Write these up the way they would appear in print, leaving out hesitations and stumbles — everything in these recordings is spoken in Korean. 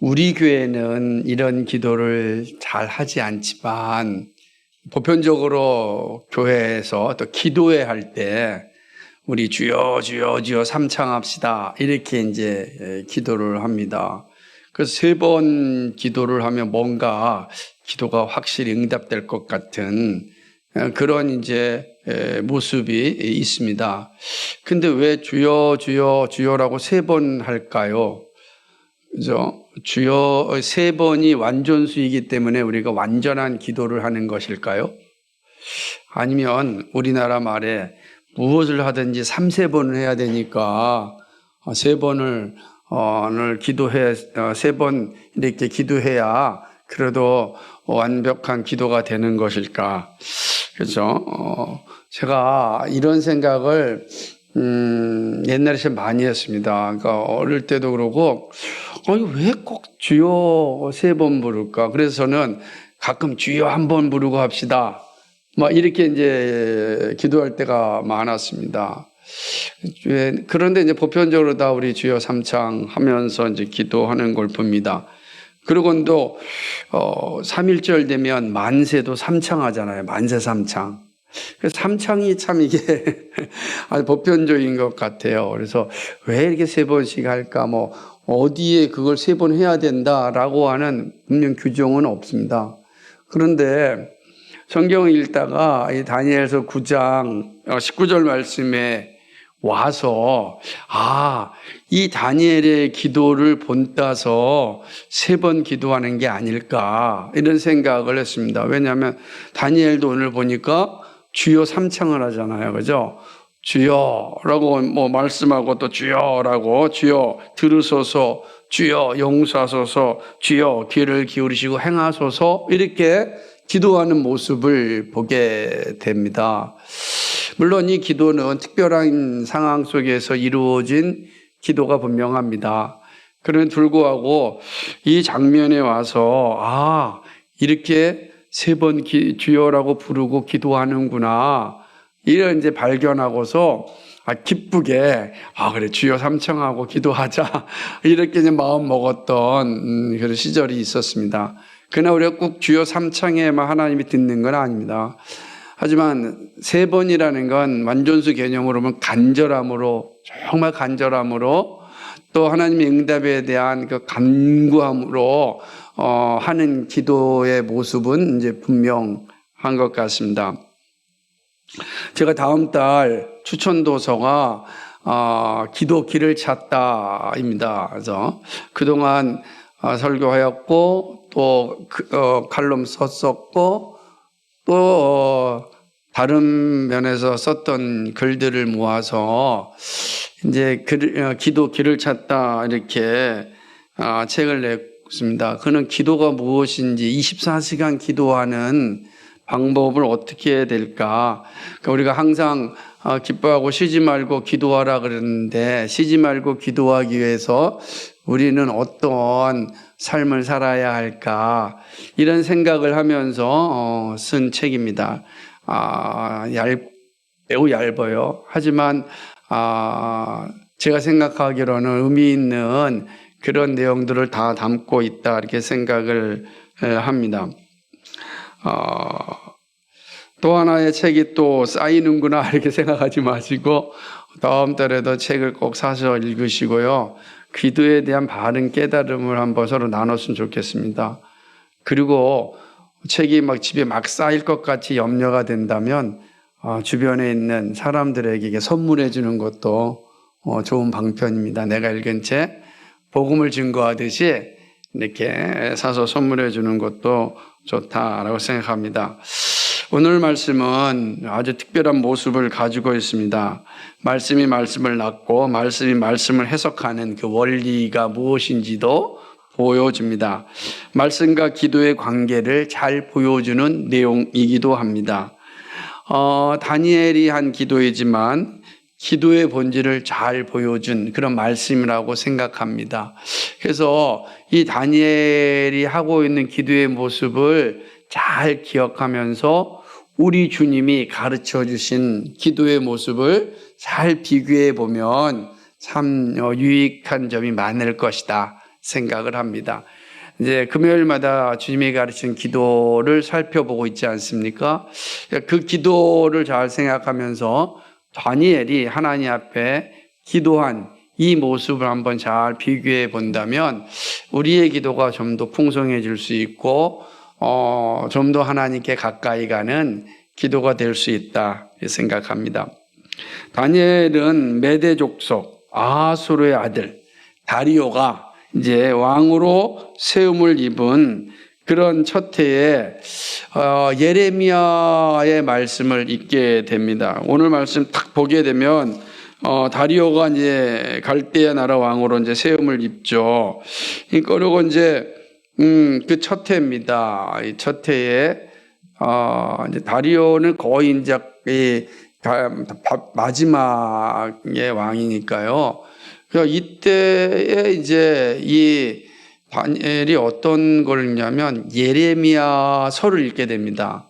우리 교회는 이런 기도를 잘 하지 않지만 보편적으로 교회에서 또 기도회 할 때 우리 주여 주여 주여 삼창합시다 이렇게 이제 기도를 합니다. 그래서 3번 기도를 하면 뭔가 기도가 확실히 응답될 것 같은 그런 이제 모습이 있습니다. 근데 왜 주여 주여 주여라고 3번 할까요? 그죠? 주여 3번이 완전수이기 때문에 우리가 완전한 기도를 하는 것일까요? 아니면 우리나라 말에 무엇을 하든지 3-4번을 해야 되니까 3번을 기도해 3번 이렇게 기도해야 그래도 완벽한 기도가 되는 것일까? 그렇죠? 제가 이런 생각을 옛날에 좀 많이 했습니다. 그러니까 어릴 때도 그러고 왜 꼭 주여 3번 부를까? 그래서 저는 가끔 주여 1번 부르고 합시다. 막 이렇게 이제 기도할 때가 많았습니다. 그런데 이제 보편적으로 다 우리 주여 삼창 하면서 이제 기도하는 걸 봅니다. 그리고 또 3.1절 되면 만세도 삼창하잖아요. 만세 삼창. 그래서 삼창이 참 이게 아주 보편적인 것 같아요. 그래서 왜 이렇게 3번씩 할까? 어디에 그걸 3번 해야 된다라고 하는 분명 규정은 없습니다. 그런데 성경을 읽다가 이 다니엘서 9장 19절 말씀에 와서 이 다니엘의 기도를 본따서 3번 기도하는 게 아닐까 이런 생각을 했습니다. 왜냐하면 다니엘도 오늘 보니까 주여 삼창을 하잖아요. 그죠? 주여라고 말씀하고 또 주여라고 주여 들으소서 주여 용서하소서 주여 귀를 기울이시고 행하소서 이렇게 기도하는 모습을 보게 됩니다. 물론 이 기도는 특별한 상황 속에서 이루어진 기도가 분명합니다. 그럼에도 불구하고 이 장면에 와서 이렇게 3번 주여라고 부르고 기도하는구나 이런 이제 발견하고서 기쁘게 그래 주여 삼창하고 기도하자 이렇게 이제 마음 먹었던 그런 시절이 있었습니다. 그러나 우리가 꼭 주여 삼창에만 하나님이 듣는 건 아닙니다. 하지만 3번이라는 건 완전수 개념으로 보면 간절함으로 정말 간절함으로 또 하나님의 응답에 대한 그 간구함으로 하는 기도의 모습은 이제 분명한 것 같습니다. 제가 다음 달 추천도서가 기도 길을 찾다입니다. 그래서 그동안 설교하였고 또 칼럼 썼었고 또 다른 면에서 썼던 글들을 모아서 이제 기도 길을 찾다 이렇게 책을 냈습니다. 그는 기도가 무엇인지 24시간 기도하는 방법을 어떻게 해야 될까? 그러니까 우리가 항상 기뻐하고 쉬지 말고 기도하라 그러는데 쉬지 말고 기도하기 위해서 우리는 어떤 삶을 살아야 할까? 이런 생각을 하면서 쓴 책입니다. 매우 얇아요. 하지만 제가 생각하기로는 의미 있는 그런 내용들을 다 담고 있다 이렇게 생각을 합니다. 또 하나의 책이 또 쌓이는구나 이렇게 생각하지 마시고 다음 달에도 책을 꼭 사서 읽으시고요. 기도에 대한 바른 깨달음을 한번 서로 나눴으면 좋겠습니다. 그리고 책이 집에 막 쌓일 것 같이 염려가 된다면 주변에 있는 사람들에게 선물해 주는 것도 좋은 방편입니다. 내가 읽은 책 복음을 증거하듯이 이렇게 사서 선물해 주는 것도 좋다라고 생각합니다. 오늘 말씀은 아주 특별한 모습을 가지고 있습니다. 말씀이 말씀을 낳고 말씀이 말씀을 해석하는 그 원리가 무엇인지도 보여줍니다. 말씀과 기도의 관계를 잘 보여주는 내용이기도 합니다. 다니엘이 한 기도이지만 기도의 본질을 잘 보여준 그런 말씀이라고 생각합니다. 그래서 이 다니엘이 하고 있는 기도의 모습을 잘 기억하면서 우리 주님이 가르쳐 주신 기도의 모습을 잘 비교해 보면 참 유익한 점이 많을 것이다 생각을 합니다. 이제 금요일마다 주님이 가르친 기도를 살펴보고 있지 않습니까? 그 기도를 잘 생각하면서 다니엘이 하나님 앞에 기도한 이 모습을 한번 잘 비교해 본다면 우리의 기도가 좀 더 풍성해질 수 있고 좀 더 하나님께 가까이 가는 기도가 될 수 있다 생각합니다. 다니엘은 메대 족속 아하수르의 아들 다리오가 이제 왕으로 세움을 입은 그런 첫 해에 예레미야의 말씀을 읽게 됩니다. 오늘 말씀 딱 보게 되면 다리오가 이제 갈대아 나라 왕으로 이제 세움을 입죠. 그리고 이제 그 첫 해입니다. 이 첫 해에 이제 다리오는 거의 이제 마지막의 왕이니까요. 그러니까 이때에 이제 이 다니엘이 어떤 걸 읽냐면 예레미야서를 읽게 됩니다.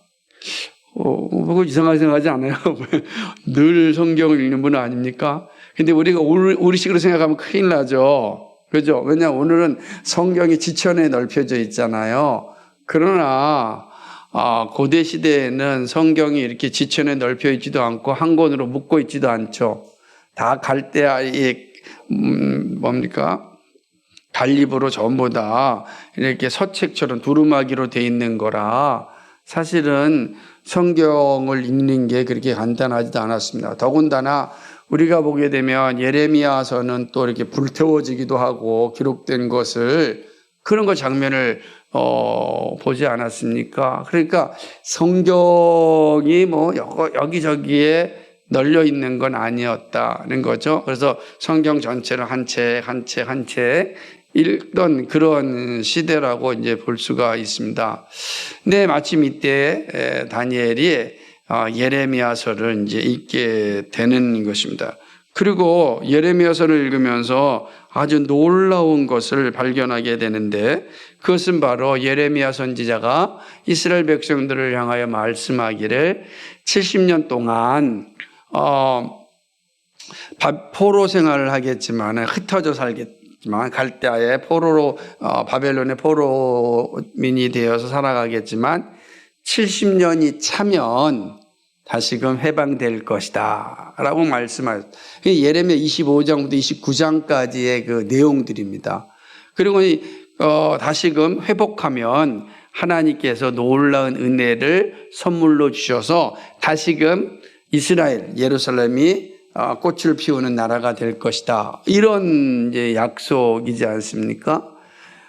그거 이상하게 생각하지 않아요? 늘 성경을 읽는 분은 아닙니까? 근데 우리가 우리식으로 생각하면 큰일 나죠. 그죠? 왜냐하면 오늘은 성경이 지천에 넓혀져 있잖아요. 그러나 고대 시대에는 성경이 이렇게 지천에 넓혀 있지도 않고 한 권으로 묶고 있지도 않죠. 다 갈대아의 갈립으로 전부 다 이렇게 서책처럼 두루마기로 돼 있는 거라 사실은 성경을 읽는 게 그렇게 간단하지도 않았습니다. 더군다나 우리가 보게 되면 예레미야서는 또 이렇게 불태워지기도 하고 기록된 것을 그런 거 장면을 보지 않았습니까? 그러니까 성경이 뭐 여기저기에 널려 있는 건 아니었다는 거죠. 그래서 성경 전체를 한 책 읽던 그런 시대라고 이제 볼 수가 있습니다. 근데 마침 이때 다니엘이 예레미야서를 이제 읽게 되는 것입니다. 그리고 예레미야서를 읽으면서 아주 놀라운 것을 발견하게 되는데 그것은 바로 예레미야 선지자가 이스라엘 백성들을 향하여 말씀하기를 70년 동안 포로 생활을 하겠지만 흩어져 살겠지만 갈대아의 포로로 바벨론의 포로민이 되어서 살아가겠지만 70년이 차면 다시금 해방될 것이다 라고 말씀하셨어요. 예레미야 25장부터 29장까지의 그 내용들입니다. 그리고 다시금 회복하면 하나님께서 놀라운 은혜를 선물로 주셔서 다시금 이스라엘, 예루살렘이 꽃을 피우는 나라가 될 것이다. 이런 이제 약속이지 않습니까?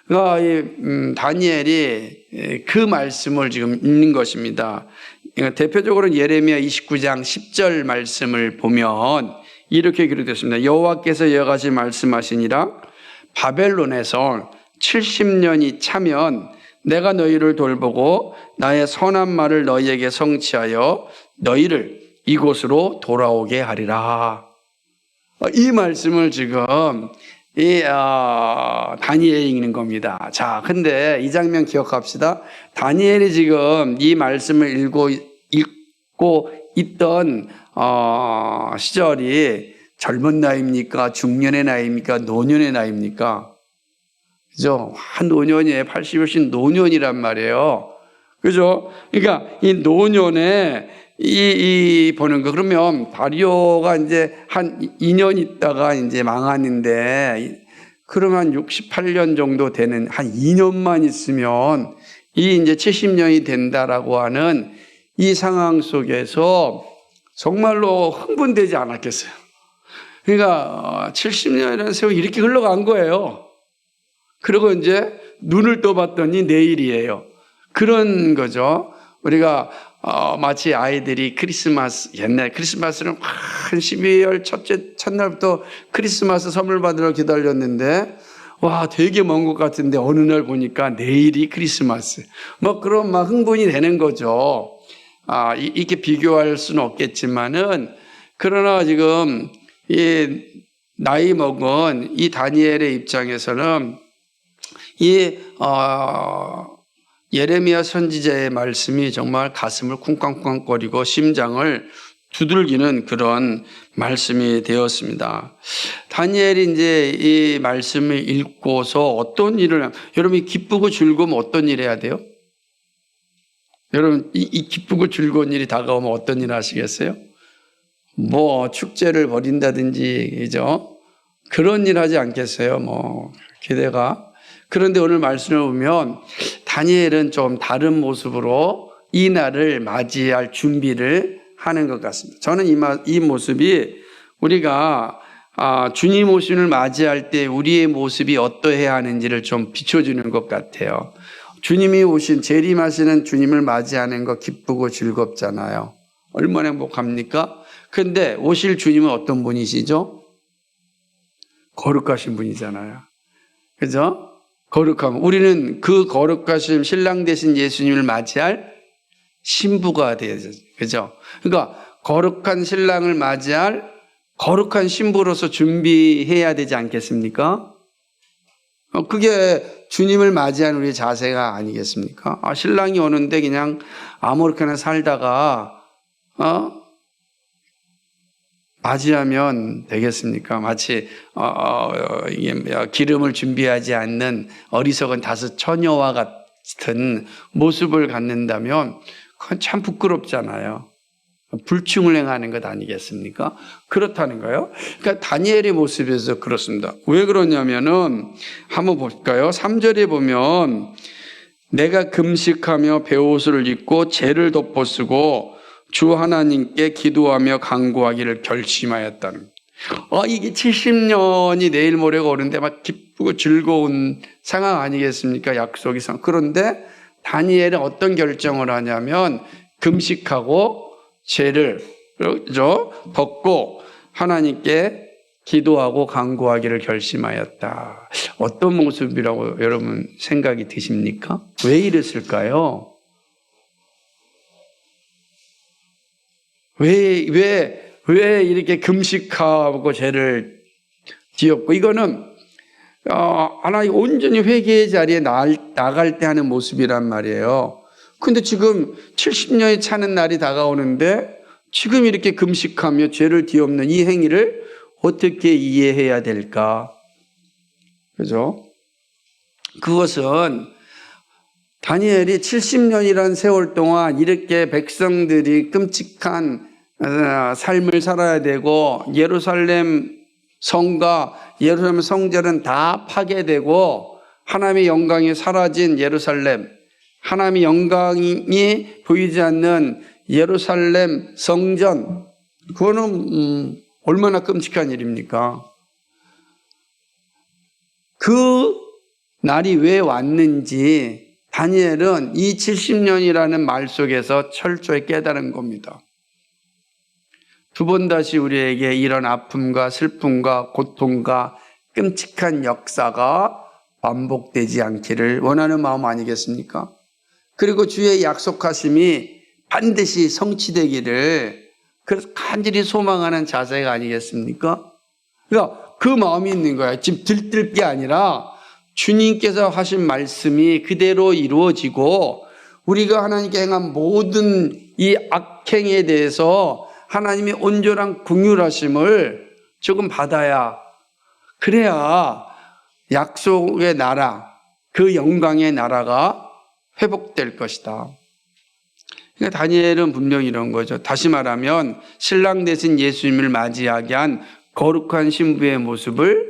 그러니까 다니엘이 그 말씀을 지금 읽는 것입니다. 대표적으로 예레미야 29장 10절 말씀을 보면 이렇게 기록됐습니다. 여호와께서 이와 같이 말씀하시니라 바벨론에서 70년이 차면 내가 너희를 돌보고 나의 선한 말을 너희에게 성취하여 너희를 이곳으로 돌아오게 하리라. 이 말씀을 지금 다니엘이 읽는 겁니다. 자, 근데 이 장면 기억합시다. 다니엘이 지금 이 말씀을 읽고 있던 시절이 젊은 나이입니까? 중년의 나이입니까? 노년의 나이입니까? 그죠? 한 노년이에요. 80이 노년이란 말이에요. 그죠? 그러니까 이 노년에 보는 거. 그러면 다리오가 이제 한 2년 있다가 이제 망하는데, 그러면 68년 정도 되는 한 2년만 있으면 이 이제 70년이 된다라고 하는 이 상황 속에서 정말로 흥분되지 않았겠어요. 그러니까 70년이라는 세월이 이렇게 흘러간 거예요. 그리고 이제 눈을 떠봤더니 내일이에요. 그런 거죠. 우리가 마치 아이들이 옛날 크리스마스는 한 12월 첫날부터 크리스마스 선물 받으러 기다렸는데, 와, 되게 먼 것 같은데 어느 날 보니까 내일이 크리스마스. 그런 흥분이 되는 거죠. 이렇게 비교할 수는 없겠지만은, 그러나 지금 이 나이 먹은 이 다니엘의 입장에서는 예레미야 선지자의 말씀이 정말 가슴을 쿵쾅쿵쾅거리고 심장을 두들기는 그런 말씀이 되었습니다. 다니엘이 이제 이 말씀을 읽고서 어떤 일을, 여러분이 기쁘고 즐거우면 어떤 일 해야 돼요? 여러분, 이 기쁘고 즐거운 일이 다가오면 어떤 일 하시겠어요? 뭐, 축제를 벌인다든지, 그죠? 그런 일 하지 않겠어요? 뭐, 기대가. 그런데 오늘 말씀을 보면 다니엘은 좀 다른 모습으로 이 날을 맞이할 준비를 하는 것 같습니다. 저는 이 모습이 우리가 주님 오심을 맞이할 때 우리의 모습이 어떠해야 하는지를 좀 비춰주는 것 같아요. 주님이 오신, 재림하시는 주님을 맞이하는 거 기쁘고 즐겁잖아요. 얼마나 행복합니까? 그런데 오실 주님은 어떤 분이시죠? 거룩하신 분이잖아요. 그죠? 거룩함. 우리는 그 거룩하신 신랑 되신 예수님을 맞이할 신부가 되어야죠. 그죠? 그러니까 거룩한 신랑을 맞이할 거룩한 신부로서 준비해야 되지 않겠습니까? 그게 주님을 맞이한 우리의 자세가 아니겠습니까? 신랑이 오는데 그냥 아무렇게나 살다가 맞이하면 되겠습니까? 마치 기름을 준비하지 않는 어리석은 다섯 처녀와 같은 모습을 갖는다면 그건 참 부끄럽잖아요. 불충을 행하는 것 아니겠습니까? 그렇다는 거예요. 그러니까 다니엘의 모습에서 그렇습니다. 왜 그러냐면은 한번 볼까요? 3절에 보면 내가 금식하며 베옷을 입고 죄를 덮어쓰고 주 하나님께 기도하며 간구하기를 결심하였다는. 이게 70년이 내일 모레가 오는데 막 기쁘고 즐거운 상황 아니겠습니까? 약속이 상. 그런데 다니엘은 어떤 결정을 하냐면 금식하고 죄를 벗고 하나님께 기도하고 간구하기를 결심하였다. 어떤 모습이라고 여러분 생각이 드십니까? 왜 이랬을까요? 왜 이렇게 금식하고 죄를 지었고, 이거는 하나님 온전히 회개의 자리에 나갈 때 하는 모습이란 말이에요. 근데 지금 70년이 차는 날이 다가오는데 지금 이렇게 금식하며 죄를 뒤엎는 이 행위를 어떻게 이해해야 될까? 그죠? 그것은 다니엘이 70년이라는 세월 동안 이렇게 백성들이 끔찍한 삶을 살아야 되고 예루살렘 성과 예루살렘 성전은 다 파괴되고 하나님의 영광이 사라진 예루살렘, 하나님의 영광이 보이지 않는 예루살렘 성전, 그거는 얼마나 끔찍한 일입니까? 그 날이 왜 왔는지 다니엘은 이 70년이라는 말 속에서 철저히 깨달은 겁니다. 두 번 다시 우리에게 이런 아픔과 슬픔과 고통과 끔찍한 역사가 반복되지 않기를 원하는 마음 아니겠습니까? 그리고 주의 약속하심이 반드시 성취되기를 그래서 간절히 소망하는 자세가 아니겠습니까? 그러니까 그 마음이 있는 거야. 지금 들뜰 게 아니라 주님께서 하신 말씀이 그대로 이루어지고 우리가 하나님께 행한 모든 이 악행에 대해서 하나님의 온전한 긍휼하심을 조금 받아야, 그래야 약속의 나라, 그 영광의 나라가 회복될 것이다. 그러니까 다니엘은 분명히 이런 거죠. 다시 말하면 신랑 되신 예수님을 맞이하게 한 거룩한 신부의 모습을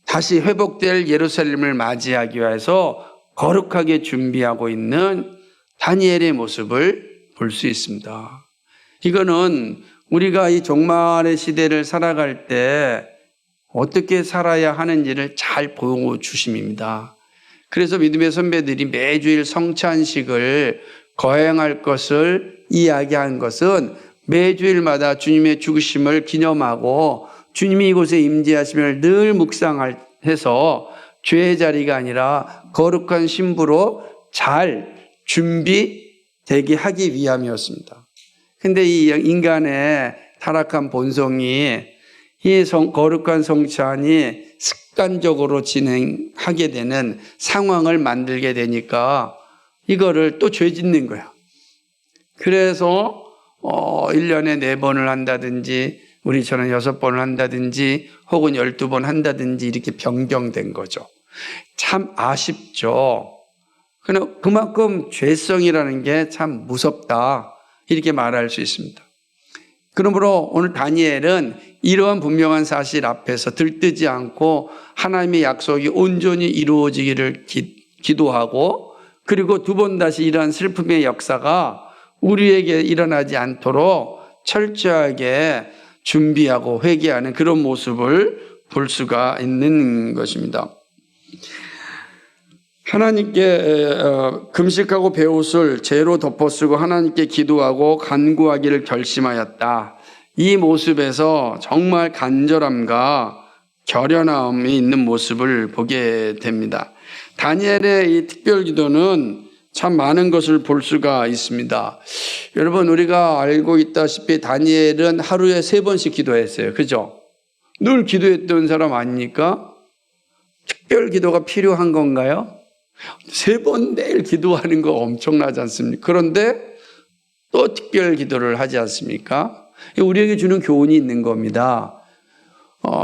다시 회복될 예루살렘을 맞이하기 위해서 거룩하게 준비하고 있는 다니엘의 모습을 볼 수 있습니다. 이거는 우리가 이 종말의 시대를 살아갈 때 어떻게 살아야 하는지를 잘 보여주심입니다. 그래서 믿음의 선배들이 매주일 성찬식을 거행할 것을 이야기한 것은 매주일마다 주님의 죽으심을 기념하고 주님이 이곳에 임재하심을 늘 묵상해서 죄의 자리가 아니라 거룩한 신부로 잘 준비되게 하기 위함이었습니다. 근데 이 인간의 타락한 본성이 이 거룩한 성찬이 습관적으로 진행하게 되는 상황을 만들게 되니까 이거를 또 죄 짓는 거야. 그래서 1년에 4번을 한다든지 우리처럼 6번을 한다든지 혹은 12번 한다든지 이렇게 변경된 거죠. 참 아쉽죠. 그만큼 죄성이라는 게 참 무섭다 이렇게 말할 수 있습니다. 그러므로 오늘 다니엘은 이러한 분명한 사실 앞에서 들뜨지 않고 하나님의 약속이 온전히 이루어지기를 기도하고, 그리고 두 번 다시 이러한 슬픔의 역사가 우리에게 일어나지 않도록 철저하게 준비하고 회개하는 그런 모습을 볼 수가 있는 것입니다. 하나님께 금식하고 배옷을 재로 덮어쓰고 하나님께 기도하고 간구하기를 결심하였다. 이 모습에서 정말 간절함과 결연함이 있는 모습을 보게 됩니다. 다니엘의 이 특별 기도는 참 많은 것을 볼 수가 있습니다. 여러분, 우리가 알고 있다시피 다니엘은 하루에 3번씩 기도했어요. 그죠? 늘 기도했던 사람 아닙니까? 특별 기도가 필요한 건가요? 3번 매일 기도하는 거 엄청나지 않습니까? 그런데 또 특별 기도를 하지 않습니까? 우리에게 주는 교훈이 있는 겁니다.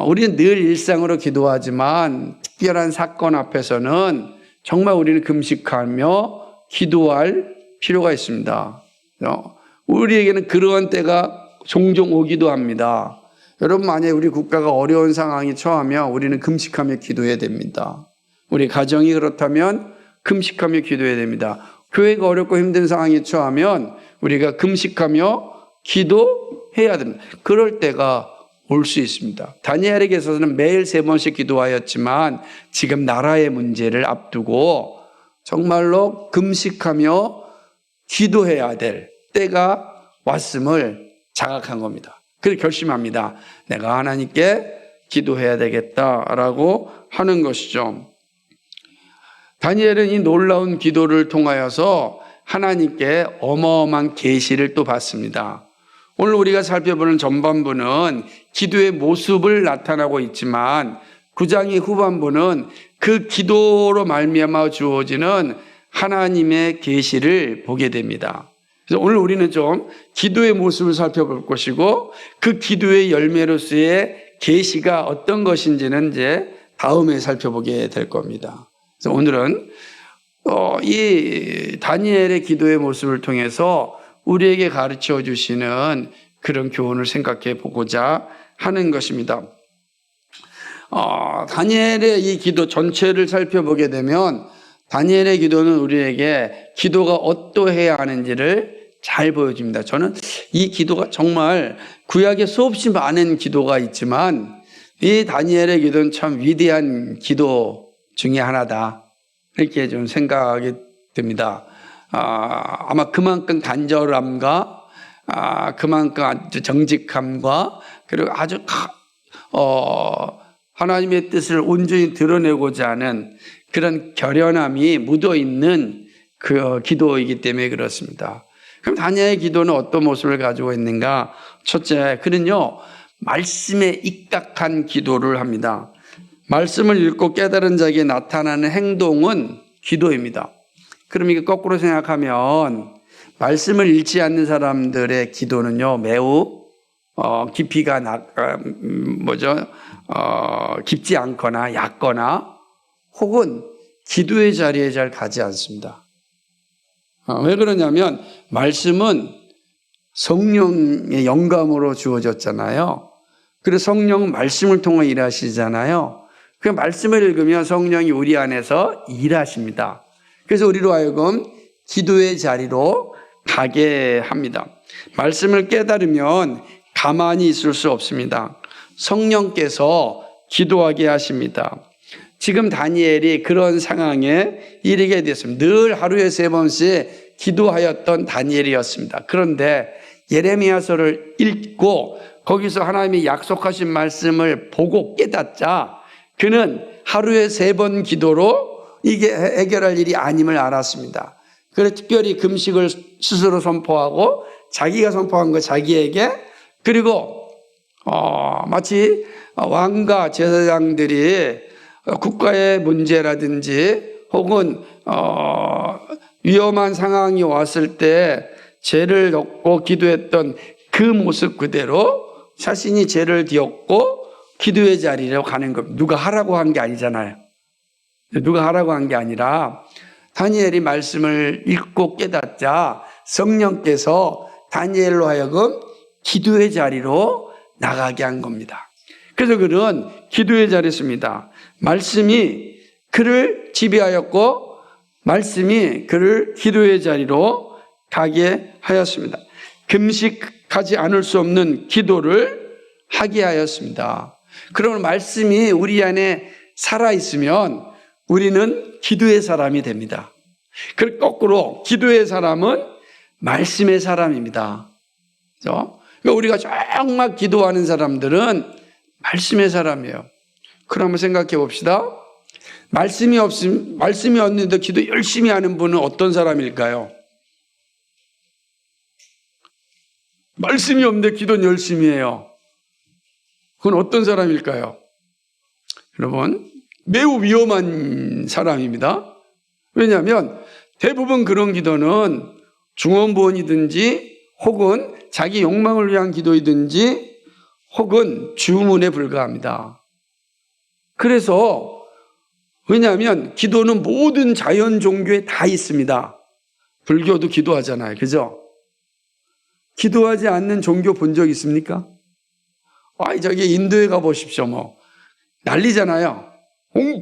우리는 늘 일상으로 기도하지만 특별한 사건 앞에서는 정말 우리는 금식하며 기도할 필요가 있습니다. 우리에게는 그러한 때가 종종 오기도 합니다. 여러분, 만약에 우리 국가가 어려운 상황에 처하면 우리는 금식하며 기도해야 됩니다. 우리 가정이 그렇다면 금식하며 기도해야 됩니다. 교회가 어렵고 힘든 상황에 처하면 우리가 금식하며 기도해야 됩니다. 그럴 때가 올 수 있습니다. 다니엘에게서는 매일 3번씩 기도하였지만 지금 나라의 문제를 앞두고 정말로 금식하며 기도해야 될 때가 왔음을 자각한 겁니다. 그래서 결심합니다. 내가 하나님께 기도해야 되겠다라고 하는 것이죠. 다니엘은 이 놀라운 기도를 통하여서 하나님께 어마어마한 계시를 또 받습니다. 오늘 우리가 살펴보는 전반부는 기도의 모습을 나타나고 있지만 9장의 후반부는 그 기도로 말미암아 주어지는 하나님의 계시를 보게 됩니다. 그래서 오늘 우리는 좀 기도의 모습을 살펴볼 것이고 그 기도의 열매로서의 계시가 어떤 것인지는 이제 다음에 살펴보게 될 겁니다. 그래서 오늘은 이 다니엘의 기도의 모습을 통해서 우리에게 가르쳐 주시는 그런 교훈을 생각해 보고자 하는 것입니다. 다니엘의 이 기도 전체를 살펴보게 되면 다니엘의 기도는 우리에게 기도가 어떠해야 하는지를 잘 보여줍니다. 저는 이 기도가 정말 구약에 수없이 많은 기도가 있지만 이 다니엘의 기도는 참 위대한 기도 중에 하나다, 이렇게 좀 생각이 듭니다. 아마 그만큼 간절함과 그만큼 아주 정직함과 그리고 아주 하나님의 뜻을 온전히 드러내고자 하는 그런 결연함이 묻어있는 그 기도이기 때문에 그렇습니다. 그럼 다니엘의 기도는 어떤 모습을 가지고 있는가? 첫째, 그는요 말씀에 입각한 기도를 합니다. 말씀을 읽고 깨달은 자에게 나타나는 행동은 기도입니다. 그럼 이게 거꾸로 생각하면 말씀을 읽지 않는 사람들의 기도는요 매우 깊이가 깊지 않거나 얕거나 혹은 기도의 자리에 잘 가지 않습니다. 왜 그러냐면 말씀은 성령의 영감으로 주어졌잖아요. 그래서 성령은 말씀을 통해 일하시잖아요. 그 말씀을 읽으면 성령이 우리 안에서 일하십니다. 그래서 우리로 하여금 기도의 자리로 가게 합니다. 말씀을 깨달으면 가만히 있을 수 없습니다. 성령께서 기도하게 하십니다. 지금 다니엘이 그런 상황에 이르게 됐습니다. 늘 하루에 3번씩 기도하였던 다니엘이었습니다. 그런데 예레미야서를 읽고 거기서 하나님이 약속하신 말씀을 보고 깨닫자 그는 하루에 3번 기도로 이게 해결할 일이 아님을 알았습니다. 그래서 특별히 금식을 스스로 선포하고 자기가 선포한 거 자기에게, 그리고 마치 왕과 제사장들이 국가의 문제라든지 혹은 위험한 상황이 왔을 때 죄를 덮고 기도했던 그 모습 그대로 자신이 죄를 지었고 기도의 자리로 가는 겁니다. 누가 하라고 한 게 아니잖아요. 누가 하라고 한 게 아니라 다니엘이 말씀을 읽고 깨닫자 성령께서 다니엘로 하여금 기도의 자리로 나가게 한 겁니다. 그래서 그는 기도의 자리에 있습니다. 말씀이 그를 지배하였고 말씀이 그를 기도의 자리로 가게 하였습니다. 금식하지 않을 수 없는 기도를 하게 하였습니다. 그러면 말씀이 우리 안에 살아있으면 우리는 기도의 사람이 됩니다. 그 거꾸로 기도의 사람은 말씀의 사람입니다. 그렇죠? 그러니까 우리가 정말 기도하는 사람들은 말씀의 사람이에요. 그럼 한번 생각해 봅시다. 말씀이 없는데 기도 열심히 하는 분은 어떤 사람일까요? 말씀이 없는데 기도는 열심히 해요. 그건 어떤 사람일까요? 여러분, 매우 위험한 사람입니다. 왜냐하면 대부분 그런 기도는 중언부언이든지 혹은 자기 욕망을 위한 기도이든지 혹은 주문에 불과합니다. 그래서 왜냐하면 기도는 모든 자연 종교에 다 있습니다. 불교도 기도하잖아요. 그죠? 기도하지 않는 종교 본 적 있습니까? 저기 인도에 가보십시오. 난리잖아요.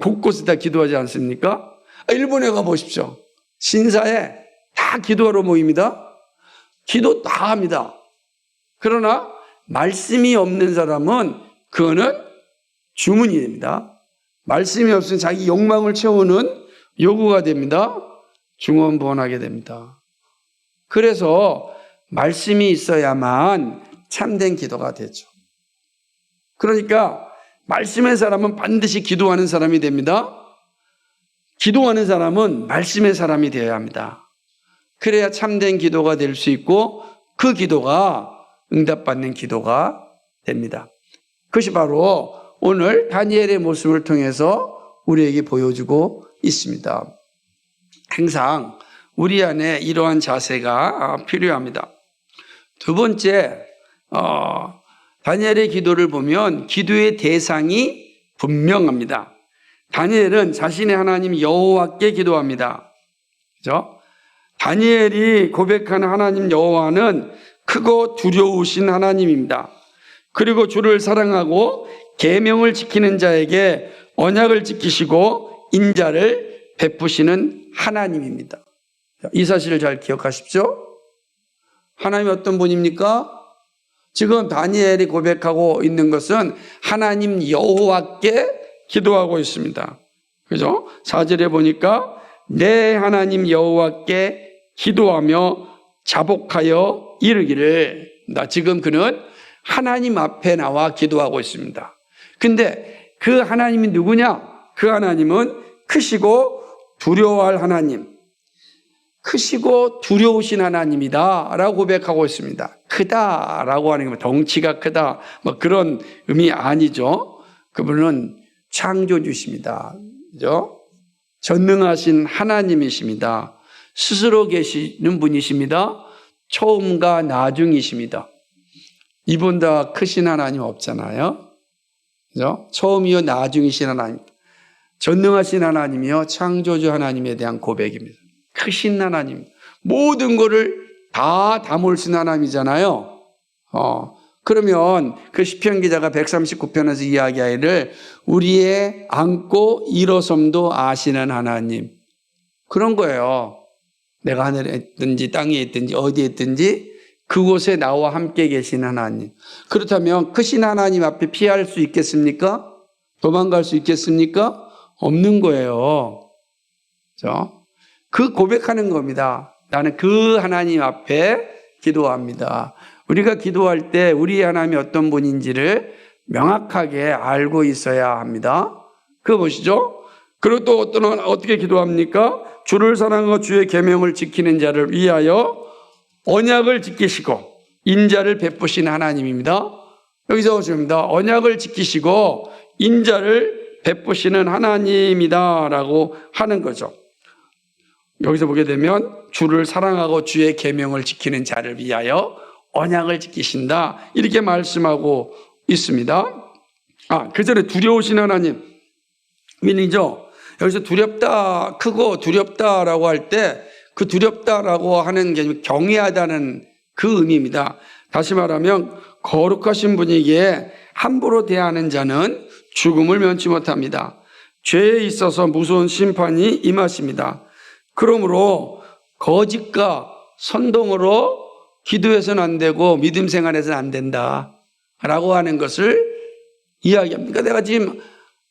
곳곳에 다 기도하지 않습니까? 일본에 가보십시오. 신사에 다 기도하러 모입니다. 기도 다 합니다. 그러나 말씀이 없는 사람은 그거는 주문이 됩니다. 말씀이 없으면 자기 욕망을 채우는 요구가 됩니다. 중언부언하게 됩니다. 그래서 말씀이 있어야만 참된 기도가 되죠. 그러니까 말씀의 사람은 반드시 기도하는 사람이 됩니다. 기도하는 사람은 말씀의 사람이 되어야 합니다. 그래야 참된 기도가 될 수 있고 그 기도가 응답받는 기도가 됩니다. 그것이 바로 오늘 다니엘의 모습을 통해서 우리에게 보여주고 있습니다. 항상 우리 안에 이러한 자세가 필요합니다. 두 번째, 다니엘의 기도를 보면 기도의 대상이 분명합니다. 다니엘은 자신의 하나님 여호와께 기도합니다. 그죠? 다니엘이 고백하는 하나님 여호와는 크고 두려우신 하나님입니다. 그리고 주를 사랑하고 계명을 지키는 자에게 언약을 지키시고 인자를 베푸시는 하나님입니다. 이 사실을 잘 기억하십시오. 하나님이 어떤 분입니까? 지금 다니엘이 고백하고 있는 것은 하나님 여호와께 기도하고 있습니다. 그죠? 4절에 보니까 내 하나님 여호와께 기도하며 자복하여 이르기를. 지금 그는 하나님 앞에 나와 기도하고 있습니다. 근데 그 하나님이 누구냐? 그 하나님은 크시고 두려워할 하나님, 크시고 두려우신 하나님이다 라고 고백하고 있습니다. 크다라고 하는 건 덩치가 크다 그런 의미 아니죠. 그분은 창조주십니다. 그죠? 전능하신 하나님이십니다. 스스로 계시는 분이십니다. 처음과 나중이십니다. 이분보다 크신 하나님 없잖아요. 그죠? 처음이요 나중이신 하나님, 전능하신 하나님이요 창조주 하나님에 대한 고백입니다. 크신 하나님, 모든 것을 다 담으신 하나님이잖아요. 그러면 그 시편 기자가 139편에서 이야기하기를 우리의 앉고 일어섬도 아시는 하나님, 그런 거예요. 내가 하늘에 있든지 땅에 있든지 어디에 있든지 그곳에 나와 함께 계신 하나님. 그렇다면 크신 하나님 앞에 피할 수 있겠습니까? 도망갈 수 있겠습니까? 없는 거예요. 그렇죠? 그 고백하는 겁니다. 나는 그 하나님 앞에 기도합니다. 우리가 기도할 때 우리 하나님이 어떤 분인지를 명확하게 알고 있어야 합니다. 그거 보시죠. 그리고 또 어떻게 기도합니까? 주를 사랑하고 주의 계명을 지키는 자를 위하여 언약을 지키시고 인자를 베푸신 하나님입니다. 여기서 보십니다. 언약을 지키시고 인자를 베푸시는 하나님이다라고 하는 거죠. 여기서 보게 되면 주를 사랑하고 주의 계명을 지키는 자를 위하여 언약을 지키신다, 이렇게 말씀하고 있습니다. 그 전에 두려우신 하나님이죠. 여기서 두렵다, 크고 두렵다라고 할 때 그 두렵다라고 하는 게 경외하다는 그 의미입니다. 다시 말하면 거룩하신 분에게 함부로 대하는 자는 죽음을 면치 못합니다. 죄에 있어서 무서운 심판이 임하십니다. 그러므로 거짓과 선동으로 기도해서는 안 되고 믿음 생활에서는 안 된다라고 하는 것을 이야기합니다. 그러니까 내가 지금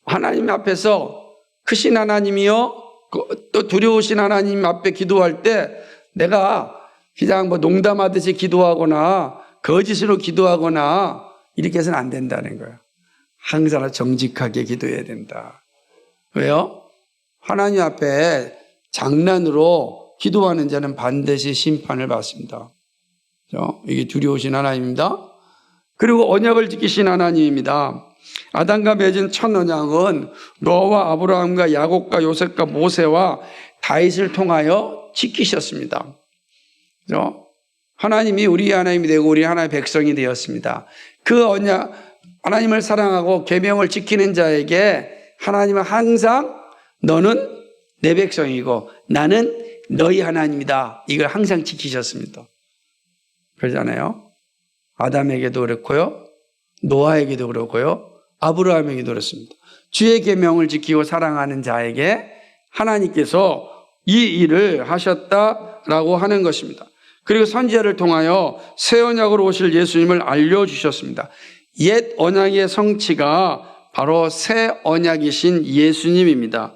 하나님 앞에서 크신 하나님이요, 또 두려우신 하나님 앞에 기도할 때 내가 그냥 농담하듯이 기도하거나 거짓으로 기도하거나 이렇게 해서는 안 된다는 거예요. 항상 정직하게 기도해야 된다. 왜요? 하나님 앞에 장난으로 기도하는 자는 반드시 심판을 받습니다. 이게 두려우신 하나님입니다. 그리고 언약을 지키신 하나님입니다. 아담과 맺은 첫 언약은 노아와 아브라함과 야곱과 요셉과 모세와 다윗을 통하여 지키셨습니다. 하나님이 우리 하나님이 되고 우리 하나님의 백성이 되었습니다. 그 언약, 하나님을 사랑하고 계명을 지키는 자에게 하나님은 항상 너는 내 백성이고 나는 너희 하나님이다, 이걸 항상 지키셨습니다. 그러잖아요. 아담에게도 그렇고요, 노아에게도 그렇고요, 아브라함에게도 그렇습니다. 주의 계명을 지키고 사랑하는 자에게 하나님께서 이 일을 하셨다라고 하는 것입니다. 그리고 선지자를 통하여 새 언약으로 오실 예수님을 알려주셨습니다. 옛 언약의 성취가 바로 새 언약이신 예수님입니다.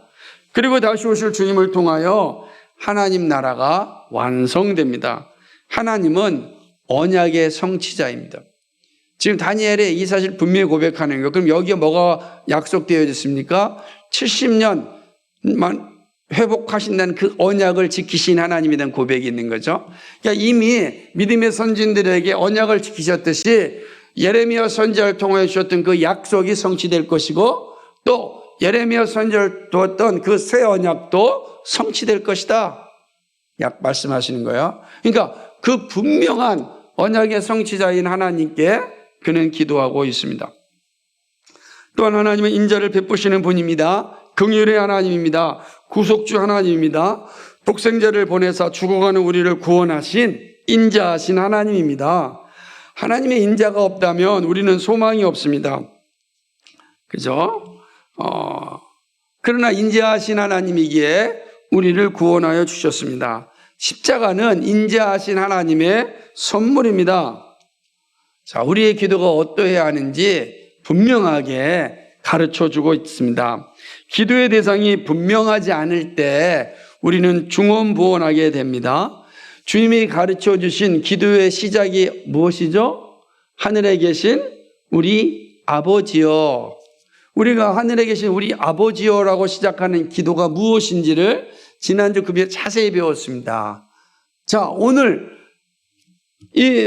그리고 다시 오실 주님을 통하여 하나님 나라가 완성됩니다. 하나님은 언약의 성취자입니다. 지금 다니엘에 이 사실 분명히 고백하는 거예요. 그럼 여기에 뭐가 약속되어 있습니까? 70년만 회복하신다는 그 언약을 지키신 하나님에 대한 고백이 있는 거죠. 그러니까 이미 믿음의 선진들에게 언약을 지키셨듯이 예레미야 선지자를 통해 주셨던 그 약속이 성취될 것이고, 또 예레미야 선지자를 두었던 그 새 언약도 성취될 것이다, 말씀하시는 거예요. 그러니까 그 분명한 언약의 성취자인 하나님께 그는 기도하고 있습니다. 또한 하나님은 인자를 베푸시는 분입니다. 긍휼의 하나님입니다. 구속주 하나님입니다. 독생자를 보내사 죽어가는 우리를 구원하신 인자하신 하나님입니다. 하나님의 인자가 없다면 우리는 소망이 없습니다. 그죠? 그러나 인자하신 하나님이기에 우리를 구원하여 주셨습니다. 십자가는 인자하신 하나님의 선물입니다. 자, 우리의 기도가 어떠해야 하는지 분명하게 가르쳐 주고 있습니다. 기도의 대상이 분명하지 않을 때 우리는 중언부언하게 됩니다. 주님이 가르쳐 주신 기도의 시작이 무엇이죠? 하늘에 계신 우리 아버지여. 우리가 하늘에 계신 우리 아버지여라고 시작하는 기도가 무엇인지를 지난주 금요일에 자세히 배웠습니다. 자, 오늘 이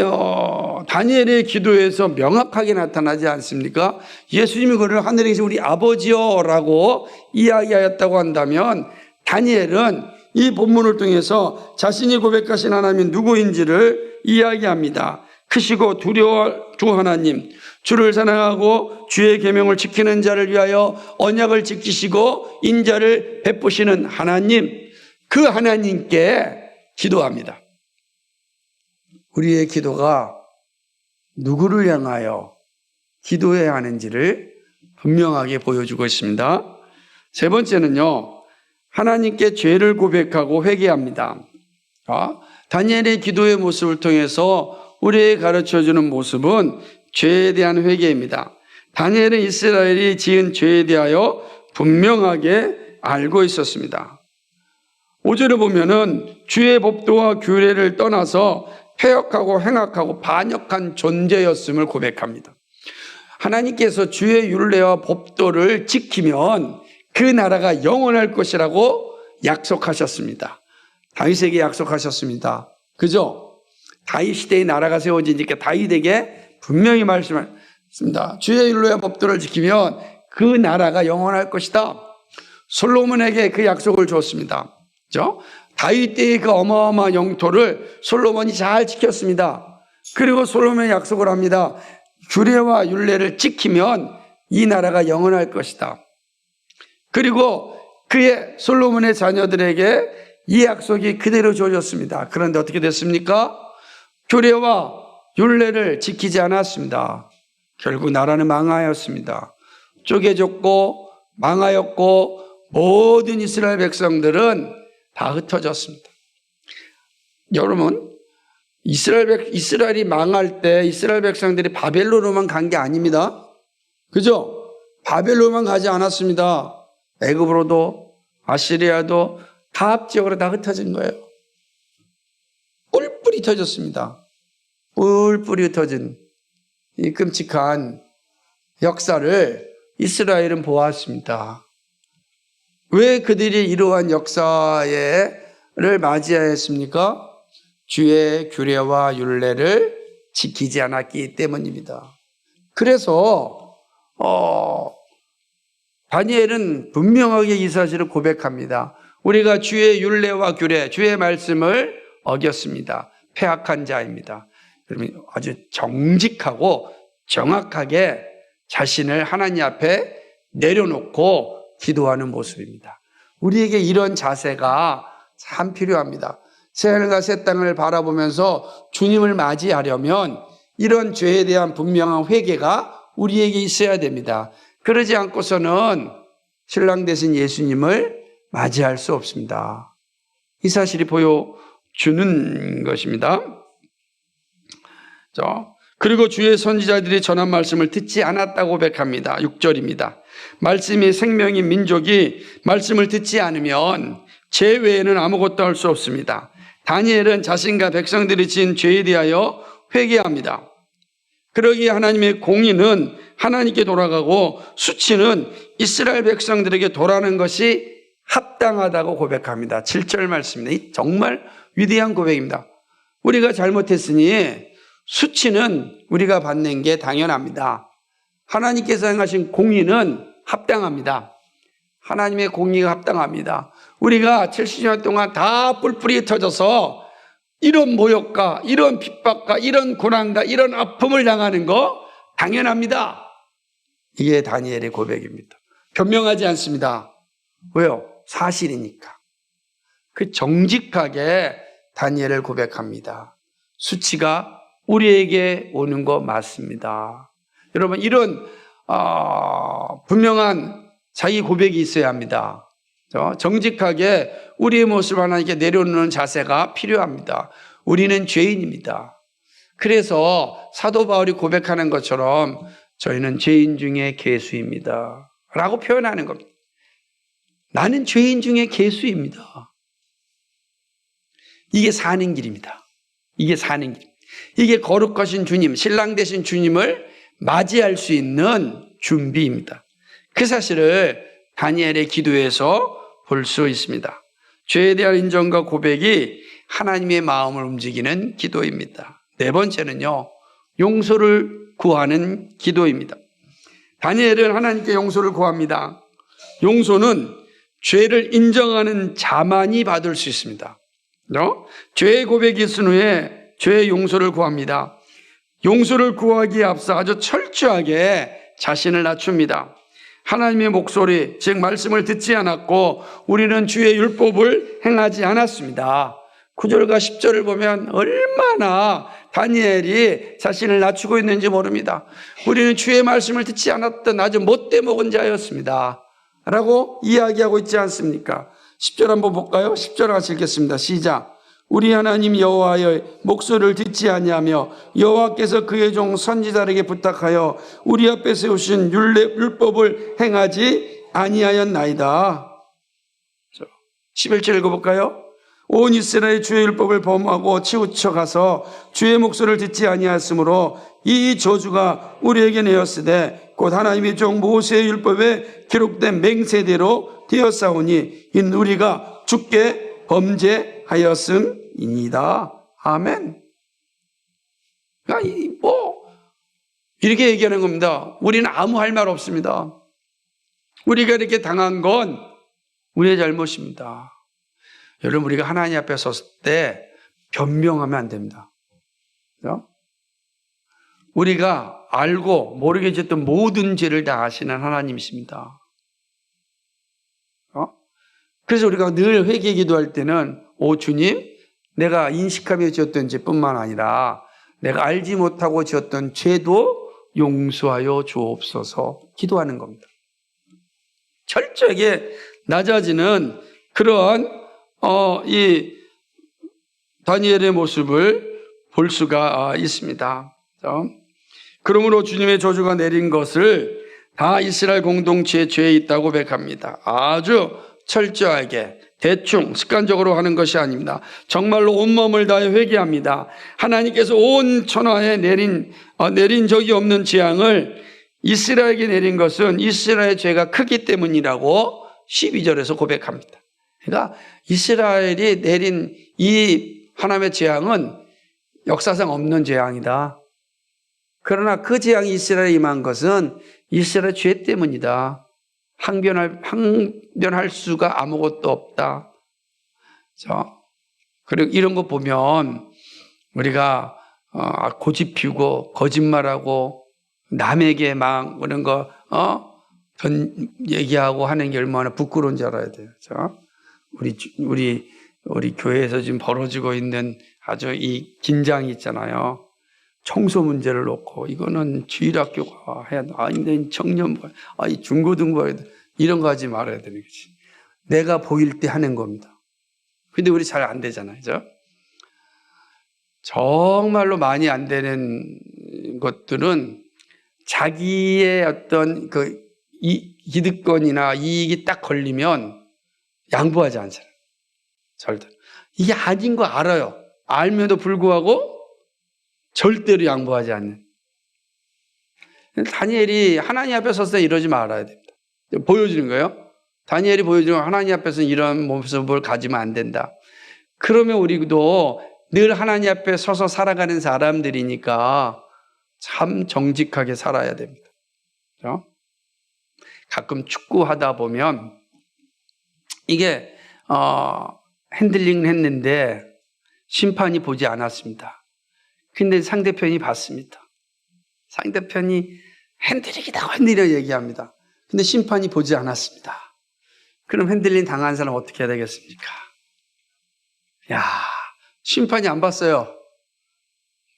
다니엘의 기도에서 명확하게 나타나지 않습니까? 예수님이 그를 하늘에 계신 우리 아버지여라고 이야기하였다고 한다면, 다니엘은 이 본문을 통해서 자신이 고백하신 하나님이 누구인지를 이야기합니다. 크시고 두려워 주 하나님, 주를 사랑하고 주의 계명을 지키는 자를 위하여 언약을 지키시고 인자를 베푸시는 하나님, 그 하나님께 기도합니다. 우리의 기도가 누구를 향하여 기도해야 하는지를 분명하게 보여주고 있습니다. 세 번째는요, 하나님께 죄를 고백하고 회개합니다. 다니엘의 기도의 모습을 통해서 우리에게 가르쳐주는 모습은 죄에 대한 회개입니다. 다니엘은 이스라엘이 지은 죄에 대하여 분명하게 알고 있었습니다. 5절을 보면은 주의 법도와 규례를 떠나서 패역하고 행악하고 반역한 존재였음을 고백합니다. 하나님께서 주의 율례와 법도를 지키면 그 나라가 영원할 것이라고 약속하셨습니다. 다윗에게 약속하셨습니다. 그죠? 다윗 시대의 나라가 세워지니까 다윗에게 분명히 말씀하셨습니다. 주의 율례와 법도를 지키면 그 나라가 영원할 것이다. 솔로몬에게 그 약속을 줬습니다. 그죠? 다윗 때의 그 어마어마한 영토를 솔로몬이 잘 지켰습니다. 그리고 솔로몬이 약속을 합니다. 규례와 율례를 지키면 이 나라가 영원할 것이다. 그리고 그의 솔로몬의 자녀들에게 이 약속이 그대로 주어졌습니다. 그런데 어떻게 됐습니까? 규례와 율례를 지키지 않았습니다. 결국 나라는 망하였습니다. 쪼개졌고 망하였고 모든 이스라엘 백성들은 다 흩어졌습니다. 여러분, 이스라엘이 망할 때 이스라엘 백성들이 바벨론으로만 간 게 아닙니다. 그죠? 바벨론만 가지 않았습니다. 애굽으로도 아시리아도 다 지역으로 다 흩어진 거예요. 뿔뿔이 터졌습니다. 뿔뿔이 흩어진 이 끔찍한 역사를 이스라엘은 보았습니다. 왜 그들이 이러한 역사를 맞이하였습니까? 주의 규례와 율례를 지키지 않았기 때문입니다. 그래서 다니엘은 분명하게 이 사실을 고백합니다. 우리가 주의 율례와 규례, 주의 말씀을 어겼습니다. 패악한 자입니다. 그러면 아주 정직하고 정확하게 자신을 하나님 앞에 내려놓고 기도하는 모습입니다. 우리에게 이런 자세가 참 필요합니다. 새하늘과 새 땅을 바라보면서 주님을 맞이하려면 이런 죄에 대한 분명한 회개가 우리에게 있어야 됩니다. 그러지 않고서는 신랑 되신 예수님을 맞이할 수 없습니다. 이 사실이 보여주는 것입니다. 그리고 주의 선지자들이 전한 말씀을 듣지 않았다고 고백합니다. 6절입니다. 말씀이 생명인 민족이 말씀을 듣지 않으면 죄 외에는 아무것도 할 수 없습니다. 다니엘은 자신과 백성들이 지은 죄에 대하여 회개합니다. 그러기에 하나님의 공의는 하나님께 돌아가고 수치는 이스라엘 백성들에게 돌아가는 것이 합당하다고 고백합니다. 7절 말씀입니다. 정말 위대한 고백입니다. 우리가 잘못했으니 수치는 우리가 받는 게 당연합니다. 하나님께서 행하신 공의는 합당합니다. 하나님의 공의가 합당합니다. 우리가 70년 동안 다 뿔뿔이 터져서 이런 모욕과 이런 핍박과 이런 고난과 이런 아픔을 당하는 거 당연합니다. 이게 다니엘의 고백입니다. 변명하지 않습니다. 왜요? 사실이니까. 그 정직하게 다니엘을 고백합니다. 수치가 우리에게 오는 거 맞습니다. 여러분, 이런 분명한 자기 고백이 있어야 합니다. 정직하게 우리의 모습을 하나님께 내려놓는 자세가 필요합니다. 우리는 죄인입니다. 그래서 사도 바울이 고백하는 것처럼 저희는 죄인 중에 괴수입니다 라고 표현하는 겁니다. 나는 죄인 중에 괴수입니다. 이게 사는 길입니다. 이게 사는 길. 이게 거룩하신 주님, 신랑 되신 주님을 맞이할 수 있는 준비입니다. 그 사실을 다니엘의 기도에서 볼 수 있습니다. 죄에 대한 인정과 고백이 하나님의 마음을 움직이는 기도입니다. 네 번째는요, 용서를 구하는 기도입니다. 다니엘은 하나님께 용서를 구합니다. 용서는 죄를 인정하는 자만이 받을 수 있습니다. 죄의 고백이 있은 후에 죄의 용서를 구합니다. 용서를 구하기에 앞서 아주 철저하게 자신을 낮춥니다. 하나님의 목소리, 즉 말씀을 듣지 않았고 우리는 주의 율법을 행하지 않았습니다. 9절과 10절을 보면 얼마나 다니엘이 자신을 낮추고 있는지 모릅니다. 우리는 주의 말씀을 듣지 않았던 아주 못돼 먹은 자였습니다 라고 이야기하고 있지 않습니까? 10절 한번 볼까요? 10절 같이 읽겠습니다. 시작. 우리 하나님 여호와의 목소리를 듣지 아니하며 여호와께서 그의 종 선지자에게 부탁하여 우리 앞에 세우신 율법을 행하지 아니하였나이다. 11절 읽어볼까요? 온 이스라엘 주의 율법을 범하고 치우쳐 가서 주의 목소리를 듣지 아니하였으므로 이 저주가 우리에게 내었으되 곧 하나님의 종 모세의 율법에 기록된 맹세대로 되었사오니 이는 우리가 주께 범죄하였음이니이다. 아멘. 그러니까 이렇게 얘기하는 겁니다. 우리는 아무 할 말 없습니다. 우리가 이렇게 당한 건 우리의 잘못입니다. 여러분, 우리가 하나님 앞에 섰을 때 변명하면 안 됩니다. 그렇죠? 우리가 알고 모르게 지었던 모든 죄를 다 아시는 하나님이십니다. 그래서 우리가 늘 회개 기도할 때는 오 주님, 내가 인식하며 지었던 죄뿐만 아니라 내가 알지 못하고 지었던 죄도 용서하여 주옵소서 기도하는 겁니다. 철저하게 낮아지는 그러한 이 다니엘의 모습을 볼 수가 있습니다. 그러므로 주님의 저주가 내린 것을 다 이스라엘 공동체의 죄에 있다고 고백합니다. 아주 철저하게 대충 습관적으로 하는 것이 아닙니다. 정말로 온몸을 다해 회개합니다. 하나님께서 온 천하에 내린 적이 없는 재앙을 이스라엘에게 내린 것은 이스라엘의 죄가 크기 때문이라고 12절에서 고백합니다. 그러니까 이스라엘이 내린 이 하나님의 재앙은 역사상 없는 재앙이다. 그러나 그 재앙이 이스라엘에 임한 것은 이스라엘 죄 때문이다. 항변할 수가 아무것도 없다. 그리고 이런 거 보면 우리가 고집 피우고 거짓말하고 남에게 막 그런 거 얘기하고 하는 게 얼마나 부끄러운 줄 알아야 돼요. 우리 교회에서 지금 벌어지고 있는 아주 이 긴장이 있잖아요. 청소 문제를 놓고 이거는 주일학교가 해야 돼. 아니 청년부, 이 중고등부 이런 거 하지 말아야 되는 거지. 내가 보일 때 하는 겁니다. 근데 우리 잘 안 되잖아요, 그죠? 정말로 많이 안 되는 것들은 자기의 어떤 그 기득권이나 이익이 딱 걸리면 양보하지 않잖아요. 절대. 이게 아닌 거 알아요. 알면도 불구하고 절대로 양보하지 않는. 다니엘이 하나님 앞에 섰을 때 이러지 말아야 됩니다. 보여주는 거예요. 다니엘이 보여주는 하나님 앞에서는 이런 모습을 가지면 안 된다. 그러면 우리도 늘 하나님 앞에 서서 살아가는 사람들이니까 참 정직하게 살아야 됩니다. 그렇죠? 가끔 축구하다 보면 이게 핸들링을 했는데 심판이 보지 않았습니다. 근데 상대편이 봤습니다. 상대편이 핸들링이다 핸들링이라고 얘기합니다. 근데 심판이 보지 않았습니다. 그럼 핸들링 당한 사람 어떻게 해야 되겠습니까? 야, 심판이 안 봤어요.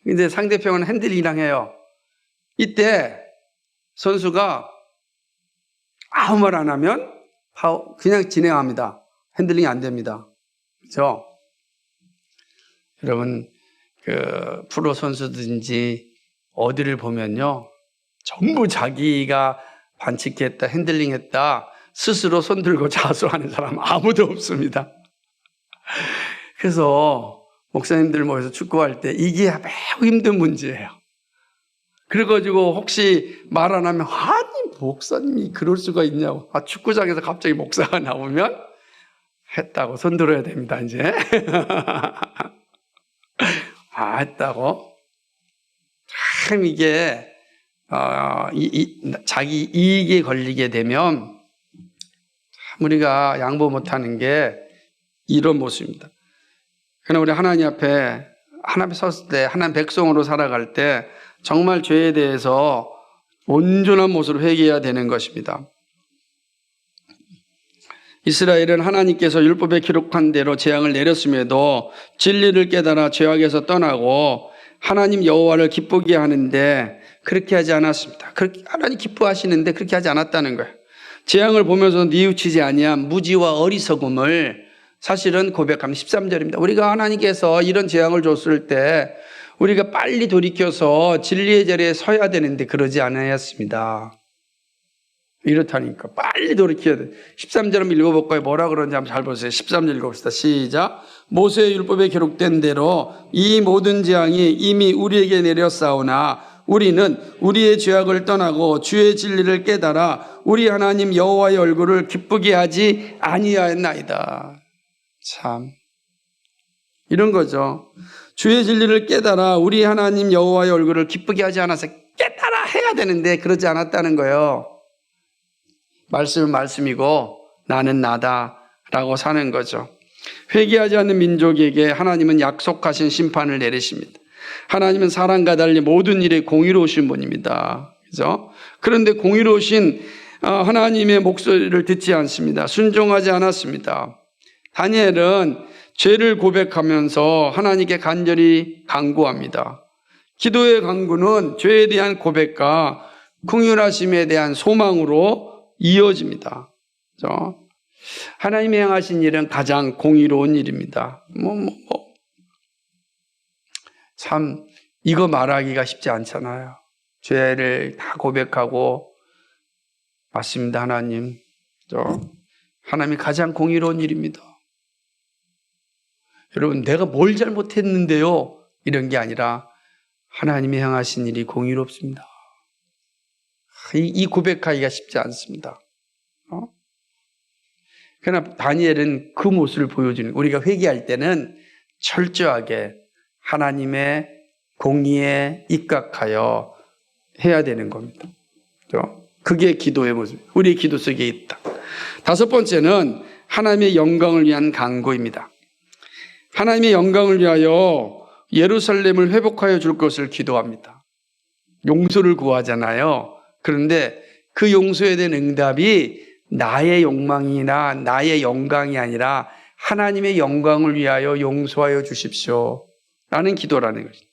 근데 상대편은 핸들링이랑 해요. 이때 선수가 아무 말 안 하면 그냥 진행합니다. 핸들링이 안 됩니다. 그렇죠? 여러분, 그 프로 선수든지 어디를 보면요, 전부 자기가 반칙했다, 핸들링했다, 스스로 손 들고 자수하는 사람 아무도 없습니다. 그래서 목사님들 모여서 축구할 때 이게 매우 힘든 문제예요. 그래가지고 혹시 말 안 하면 아니 목사님이 그럴 수가 있냐고, 축구장에서 갑자기 목사가 나오면 했다고 손 들어야 됩니다. 이제 했다고. 참 이게 자기 이익에 걸리게 되면 참 우리가 양보 못하는 게 이런 모습입니다. 그러나 우리 하나님 앞에 섰을 때, 하나님 백성으로 살아갈 때 정말 죄에 대해서 온전한 모습으로 회개해야 되는 것입니다. 이스라엘은 하나님께서 율법에 기록한 대로 재앙을 내렸음에도 진리를 깨달아 죄악에서 떠나고 하나님 여호와를 기쁘게 하는데 그렇게 하지 않았습니다. 그렇게 하나님 기뻐하시는데 그렇게 하지 않았다는 거예요. 재앙을 보면서 뉘우치지 아니한 무지와 어리석음을 사실은 고백하면 13절입니다. 우리가 하나님께서 이런 재앙을 줬을 때 우리가 빨리 돌이켜서 진리의 자리에 서야 되는데 그러지 않았습니다. 이렇다니까 빨리 돌이켜야 돼. 13절 한번 읽어볼까요? 뭐라 그러는지 한번 잘 보세요. 13절 읽어봅시다. 시작. 모세의 율법에 기록된 대로 이 모든 재앙이 이미 우리에게 내렸사오나 우리는 우리의 죄악을 떠나고 주의 진리를 깨달아 우리 하나님 여호와의 얼굴을 기쁘게 하지 아니하였나이다. 참 이런 거죠. 주의 진리를 깨달아 우리 하나님 여호와의 얼굴을 기쁘게 하지 않아서 깨달아 해야 되는데 그러지 않았다는 거예요. 말씀은 말씀이고 나는 나다라고 사는 거죠. 회개하지 않는 민족에게 하나님은 약속하신 심판을 내리십니다. 하나님은 사람과 달리 모든 일에 공의로우신 분입니다. 그죠? 그런데 공의로우신 하나님의 목소리를 듣지 않습니다. 순종하지 않았습니다. 다니엘은 죄를 고백하면서 하나님께 간절히 간구합니다. 기도의 간구는 죄에 대한 고백과 긍휼하심에 대한 소망으로 이어집니다. 그죠? 하나님이 행하신 일은 가장 공의로운 일입니다. 참 이거 말하기가 쉽지 않잖아요. 죄를 다 고백하고 맞습니다, 하나님. 하나님이 가장 공의로운 일입니다. 여러분, 내가 뭘 잘못했는데요? 이런 게 아니라 하나님이 행하신 일이 공의롭습니다. 이 고백하기가 쉽지 않습니다. 그러나 다니엘은 그 모습을 보여주는, 우리가 회개할 때는 철저하게 하나님의 공의에 입각하여 해야 되는 겁니다. 그게 기도의 모습, 우리의 기도 속에 있다. 다섯 번째는 하나님의 영광을 위한 간구입니다. 하나님의 영광을 위하여 예루살렘을 회복하여 줄 것을 기도합니다. 용서를 구하잖아요. 그런데 그 용서에 대한 응답이 나의 욕망이나 나의 영광이 아니라 하나님의 영광을 위하여 용서하여 주십시오 라는 기도라는 것입니다.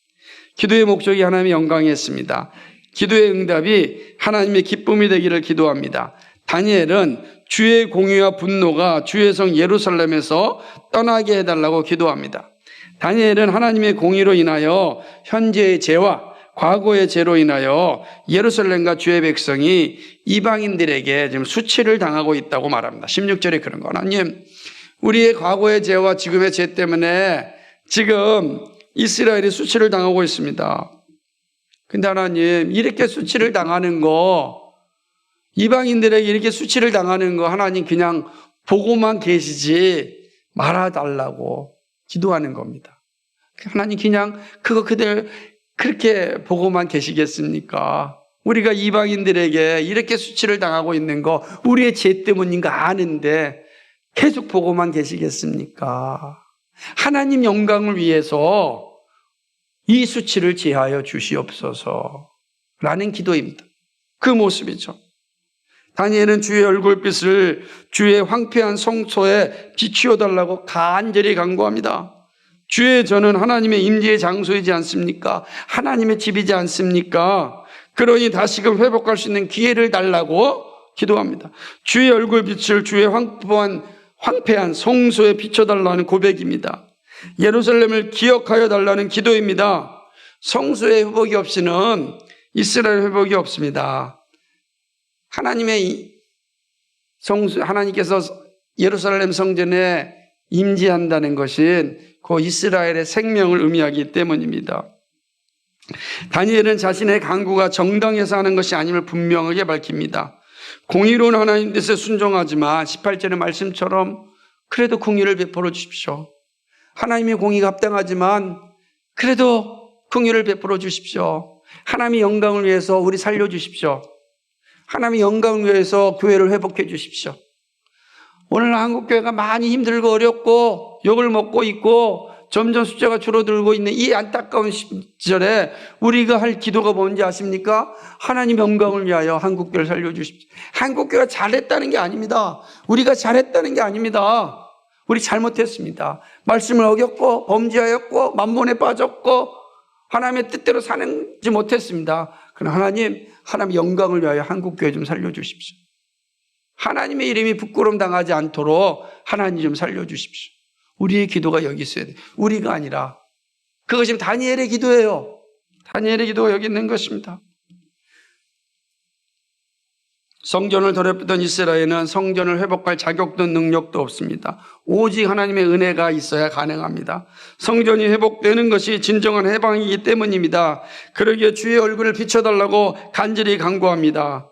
기도의 목적이 하나님의 영광이었습니다. 기도의 응답이 하나님의 기쁨이 되기를 기도합니다. 다니엘은 주의 공의와 분노가 주의 성 예루살렘에서 떠나게 해달라고 기도합니다. 다니엘은 하나님의 공의로 인하여 현재의 죄와 과거의 죄로 인하여 예루살렘과 주의 백성이 이방인들에게 지금 수치를 당하고 있다고 말합니다. 16절에 그런 거. 하나님, 우리의 과거의 죄와 지금의 죄 때문에 지금 이스라엘이 수치를 당하고 있습니다. 근데 하나님, 이렇게 수치를 당하는 거, 이방인들에게 이렇게 수치를 당하는 거 하나님 그냥 보고만 계시지 말아달라고 기도하는 겁니다. 하나님 그냥 그거 그대로 그렇게 보고만 계시겠습니까? 우리가 이방인들에게 이렇게 수치를 당하고 있는 거 우리의 죄 때문인 거 아는데 계속 보고만 계시겠습니까? 하나님 영광을 위해서 이 수치를 제하여 주시옵소서 라는 기도입니다. 그 모습이죠. 다니엘은 주의 얼굴빛을 주의 황폐한 성소에 비추어 달라고 간절히 간구합니다. 주의 전은 하나님의 임재의 장소이지 않습니까? 하나님의 집이지 않습니까? 그러니 다시금 회복할 수 있는 기회를 달라고 기도합니다. 주의 얼굴빛을 주의 황폐한 성소에 비춰달라는 고백입니다. 예루살렘을 기억하여 달라는 기도입니다. 성소의 회복이 없이는 이스라엘 회복이 없습니다. 하나님께서 예루살렘 성전에 임재한다는 것은 그 이스라엘의 생명을 의미하기 때문입니다. 다니엘은 자신의 간구가 정당해서 하는 것이 아님을 분명하게 밝힙니다. 공의로운 하나님 뜻에 순종하지만 18절의 말씀처럼 그래도 공의를 베풀어 주십시오. 하나님의 공의가 합당하지만 그래도 공의를 베풀어 주십시오. 하나님의 영광을 위해서 우리 살려주십시오. 하나님의 영광을 위해서 교회를 회복해 주십시오. 오늘 한국교회가 많이 힘들고 어렵고 욕을 먹고 있고 점점 숫자가 줄어들고 있는 이 안타까운 시절에 우리가 할 기도가 뭔지 아십니까? 하나님 영광을 위하여 한국교회를 살려주십시오. 한국교회가 잘했다는 게 아닙니다. 우리가 잘했다는 게 아닙니다. 우리 잘못했습니다. 말씀을 어겼고 범죄하였고 만몬에 빠졌고 하나님의 뜻대로 사는지 못했습니다. 그러나 하나님 영광을 위하여 한국교회 좀 살려주십시오. 하나님의 이름이 부끄러움 당하지 않도록 하나님 좀 살려주십시오. 우리의 기도가 여기 있어야 돼요. 우리가 아니라. 그것이 다니엘의 기도예요. 다니엘의 기도가 여기 있는 것입니다. 성전을 더럽히던 이스라엘은 성전을 회복할 자격도 능력도 없습니다. 오직 하나님의 은혜가 있어야 가능합니다. 성전이 회복되는 것이 진정한 해방이기 때문입니다. 그러기에 주의 얼굴을 비춰달라고 간절히 간구합니다.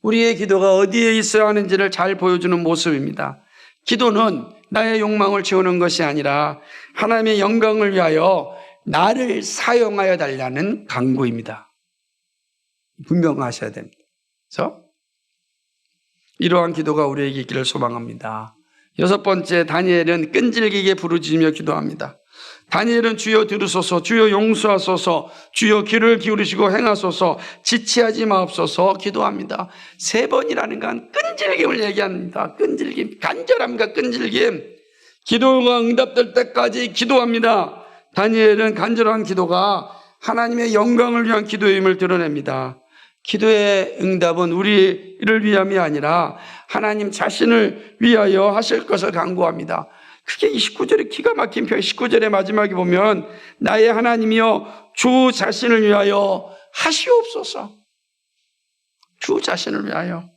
우리의 기도가 어디에 있어야 하는지를 잘 보여주는 모습입니다. 기도는 나의 욕망을 채우는 것이 아니라 하나님의 영광을 위하여 나를 사용하여 달라는 간구입니다. 분명하셔야 됩니다. 그렇죠? 이러한 기도가 우리에게 있기를 소망합니다. 여섯 번째, 다니엘은 끈질기게 부르짖으며 기도합니다. 다니엘은 주여 들으소서, 주여 용서하소서, 주여 귀를 기울이시고 행하소서, 지체하지 마옵소서 기도합니다. 세 번이라는 건 끈질김을 얘기합니다. 끈질김, 간절함과 끈질김. 기도가 응답될 때까지 기도합니다. 다니엘은 간절한 기도가 하나님의 영광을 위한 기도임을 드러냅니다. 기도의 응답은 우리를 위함이 아니라 하나님 자신을 위하여 하실 것을 간구합니다. 그게 19절에 기가 막힌 표현, 19절의 마지막에 보면 나의 하나님이여 주 자신을 위하여 하시옵소서. 주 자신을 위하여.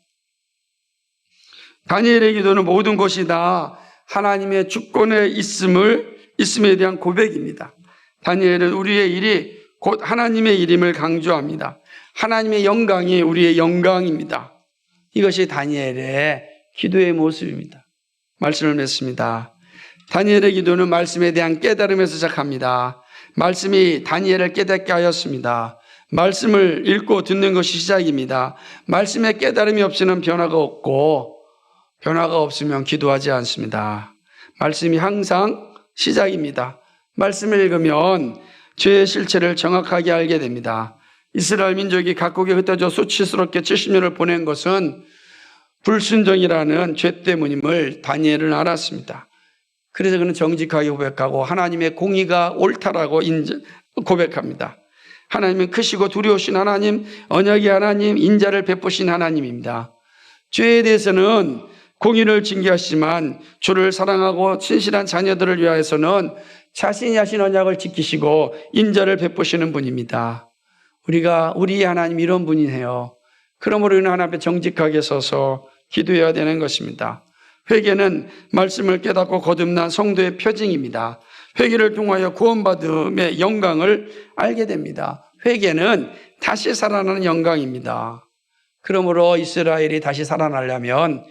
다니엘의 기도는 모든 것이 다 하나님의 주권에 있음에 대한 고백입니다. 다니엘은 우리의 일이 곧 하나님의 일임을 강조합니다. 하나님의 영광이 우리의 영광입니다. 이것이 다니엘의 기도의 모습입니다. 말씀을 맺습니다. 다니엘의 기도는 말씀에 대한 깨달음에서 시작합니다. 말씀이 다니엘을 깨닫게 하였습니다. 말씀을 읽고 듣는 것이 시작입니다. 말씀에 깨달음이 없이는 변화가 없고 변화가 없으면 기도하지 않습니다. 말씀이 항상 시작입니다. 말씀을 읽으면 죄의 실체를 정확하게 알게 됩니다. 이스라엘 민족이 각국에 흩어져 수치스럽게 70년을 보낸 것은 불순종이라는 죄 때문임을 다니엘은 알았습니다. 그래서 그는 정직하게 고백하고 하나님의 공의가 옳다라고 고백합니다. 하나님은 크시고 두려우신 하나님, 언약의 하나님, 인자를 베푸신 하나님입니다. 죄에 대해서는 공의를 징계하시지만 주를 사랑하고 친실한 자녀들을 위하여서는 자신이 하신 언약을 지키시고 인자를 베푸시는 분입니다. 우리 하나님 이런 분이에요. 그러므로 우리는 하나님 앞에 정직하게 서서 기도해야 되는 것입니다. 회개는 말씀을 깨닫고 거듭난 성도의 표징입니다. 회개를 통하여 구원받음의 영광을 알게 됩니다. 회개는 다시 살아나는 영광입니다. 그러므로 이스라엘이 다시 살아나려면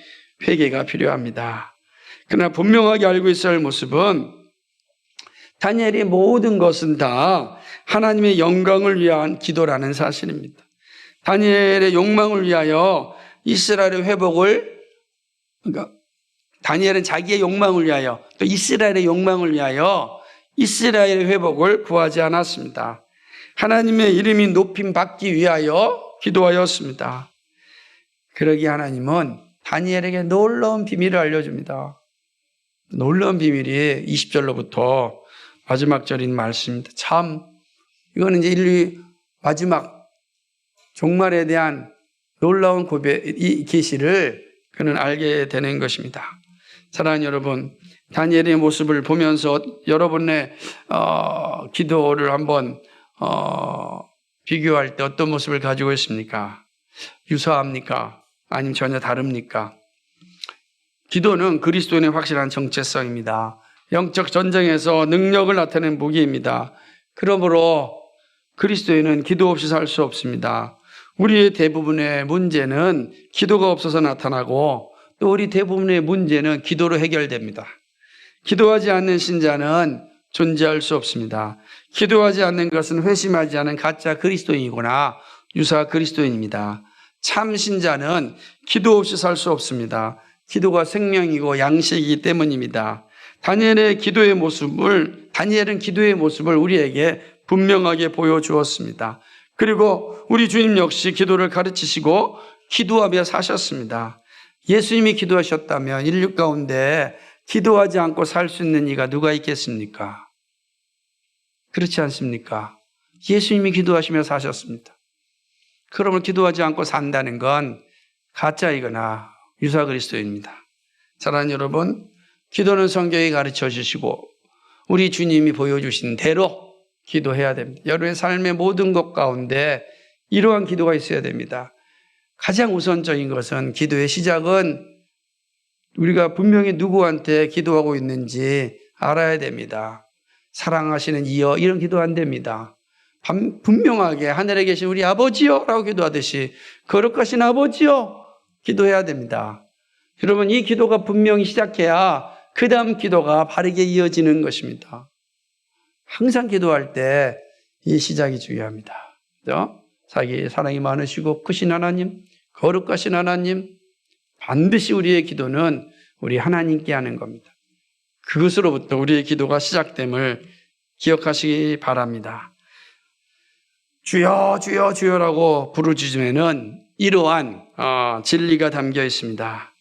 회개가 필요합니다. 그러나 분명하게 알고 있어야 할 모습은 다니엘의 모든 것은 다 하나님의 영광을 위한 기도라는 사실입니다. 다니엘의 욕망을 위하여 이스라엘의 회복을, 그러니까 다니엘은 자기의 욕망을 위하여 또 이스라엘의 욕망을 위하여 이스라엘의 회복을 구하지 않았습니다. 하나님의 이름이 높임 받기 위하여 기도하였습니다. 그러기에 하나님은 다니엘에게 놀라운 비밀을 알려줍니다. 놀라운 비밀이 20절로부터 마지막 절인 말씀입니다. 참 이거는 이제 인류 마지막 종말에 대한 놀라운 이 계시를 그는 알게 되는 것입니다. 사랑하는 여러분, 다니엘의 모습을 보면서 여러분의 기도를 한번 비교할 때 어떤 모습을 가지고 있습니까? 유사합니까? 아니면 전혀 다릅니까? 기도는 그리스도인의 확실한 정체성입니다. 영적 전쟁에서 능력을 나타내는 무기입니다. 그러므로 그리스도인은 기도 없이 살 수 없습니다. 우리의 대부분의 문제는 기도가 없어서 나타나고 또 우리 대부분의 문제는 기도로 해결됩니다. 기도하지 않는 신자는 존재할 수 없습니다. 기도하지 않는 것은 회심하지 않은 가짜 그리스도인이거나 유사 그리스도인입니다. 참 신자는 기도 없이 살 수 없습니다. 기도가 생명이고 양식이기 때문입니다. 다니엘은 기도의 모습을 우리에게 분명하게 보여주었습니다. 그리고 우리 주님 역시 기도를 가르치시고 기도하며 사셨습니다. 예수님이 기도하셨다면 인류 가운데 기도하지 않고 살 수 있는 이가 누가 있겠습니까? 그렇지 않습니까? 예수님이 기도하시며 사셨습니다. 그러면 기도하지 않고 산다는 건 가짜이거나 유사 그리스도입니다. 사랑하는 여러분, 기도는 성경이 가르쳐 주시고 우리 주님이 보여주신 대로 기도해야 됩니다. 여러분의 삶의 모든 것 가운데 이러한 기도가 있어야 됩니다. 가장 우선적인 것은 기도의 시작은 우리가 분명히 누구한테 기도하고 있는지 알아야 됩니다. 사랑하시는 이여 이런 기도 안 됩니다. 분명하게 하늘에 계신 우리 아버지여 라고 기도하듯이 거룩하신 아버지여 기도해야 됩니다. 여러분, 이 기도가 분명히 시작해야 그 다음 기도가 바르게 이어지는 것입니다. 항상 기도할 때 이 시작이 중요합니다. 그렇죠? 사랑이 많으시고 크신 하나님, 거룩하신 하나님, 반드시 우리의 기도는 우리 하나님께 하는 겁니다. 그것으로부터 우리의 기도가 시작됨을 기억하시기 바랍니다. 주여 주여 주여라고 부르짖으면은 이러한 진리가 담겨 있습니다.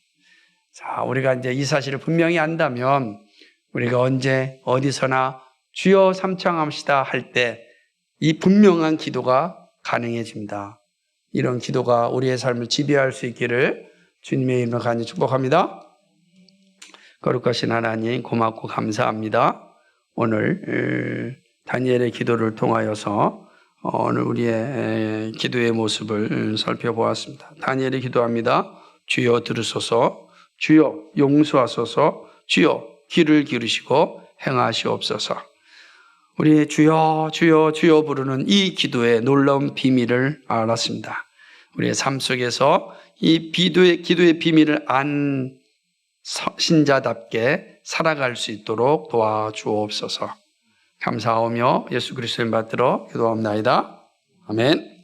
자, 우리가 이제 이 사실을 분명히 안다면 우리가 언제 어디서나 주여 삼창합시다 할 때 이 분명한 기도가 가능해집니다. 이런 기도가 우리의 삶을 지배할 수 있기를 주님의 이름으로 간절히 축복합니다. 거룩하신 하나님 고맙고 감사합니다. 오늘 다니엘의 기도를 통하여서 오늘 우리의 기도의 모습을 살펴보았습니다. 다니엘이 기도합니다. 주여 들으소서, 주여 용서하소서, 주여 귀를 기울이시고 행하시옵소서. 우리 주여 주여 주여 부르는 이 기도의 놀라운 비밀을 알았습니다. 우리의 삶 속에서 이 기도의 비밀을 안 신자답게 살아갈 수 있도록 도와주옵소서. 감사하며 예수 그리스도의 받들어 기도합나이다. 아멘.